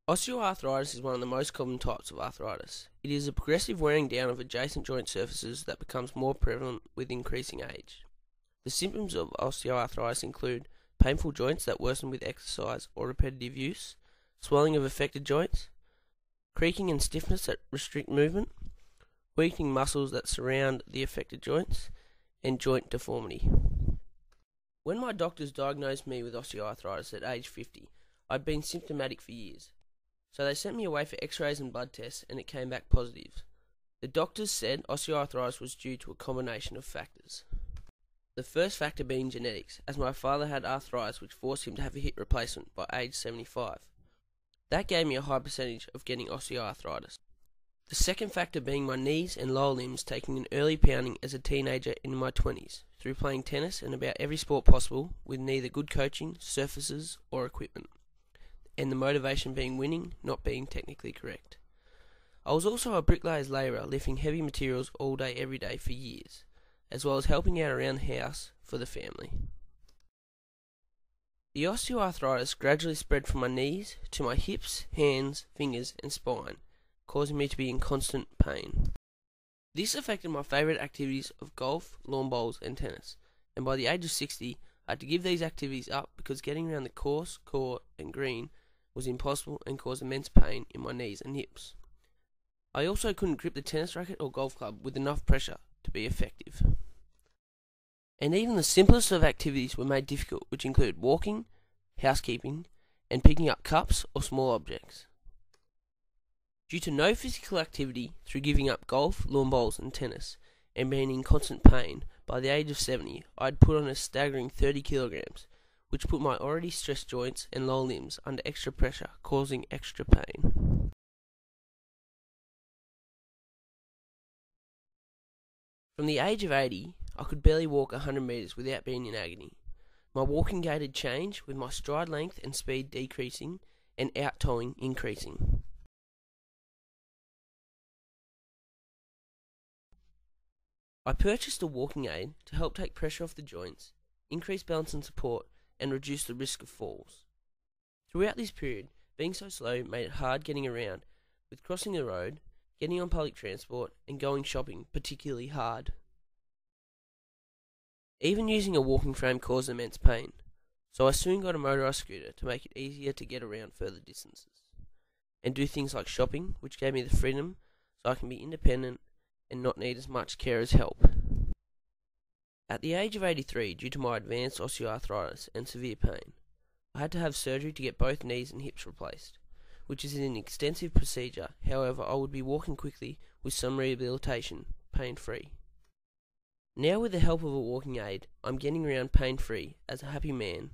Osteoarthritis is one of the most common types of arthritis. It is a progressive wearing down of adjacent joint surfaces that becomes more prevalent with increasing age. The symptoms of osteoarthritis include painful joints that worsen with exercise or repetitive use, swelling of affected joints, creaking and stiffness that restrict movement, weakening muscles that surround the affected joints, and joint deformity. When my doctors diagnosed me with osteoarthritis at age 50, I'd been symptomatic for years. So they sent me away for x-rays and blood tests, and it came back positive. The doctors said osteoarthritis was due to a combination of factors. The first factor being genetics, as my father had arthritis which forced him to have a hip replacement by age 75. That gave me a high percentage of getting osteoarthritis. The second factor being my knees and lower limbs taking an early pounding as a teenager in my 20s, through playing tennis and about every sport possible with neither good coaching, surfaces or equipment, and the motivation being winning, not being technically correct. I was also a bricklayer's labourer, lifting heavy materials all day every day for years, as well as helping out around the house for the family. The osteoarthritis gradually spread from my knees to my hips, hands, fingers and spine, causing me to be in constant pain. This affected my favourite activities of golf, lawn bowls and tennis, and by the age of 60 I had to give these activities up because getting around the course, court and green was impossible and caused immense pain in my knees and hips. I also couldn't grip the tennis racket or golf club with enough pressure to be effective. And even the simplest of activities were made difficult, which included walking, housekeeping, and picking up cups or small objects. Due to no physical activity through giving up golf, lawn bowls and tennis, and being in constant pain, by the age of 70 I had put on a staggering 30 kilograms, which put my already stressed joints and lower limbs under extra pressure, causing extra pain. From the age of 80, I could barely walk 100 metres without being in agony. My walking gait had changed, with my stride length and speed decreasing and out-toeing increasing. I purchased a walking aid to help take pressure off the joints, increase balance and support, and reduce the risk of falls. Throughout this period, being so slow made it hard getting around, with crossing the road, getting on public transport, and going shopping particularly hard. Even using a walking frame caused immense pain, so I soon got a motorised scooter to make it easier to get around further distances, and do things like shopping, which gave me the freedom so I can be independent and not need as much carer's help. At the age of 83, due to my advanced osteoarthritis and severe pain, I had to have surgery to get both knees and hips replaced, which is an extensive procedure. However, I would be walking quickly with some rehabilitation, pain-free. Now with the help of a walking aid, I'm getting around pain-free as a happy man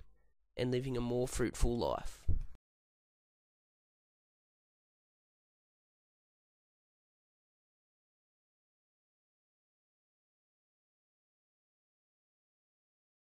and living a more fruitful life.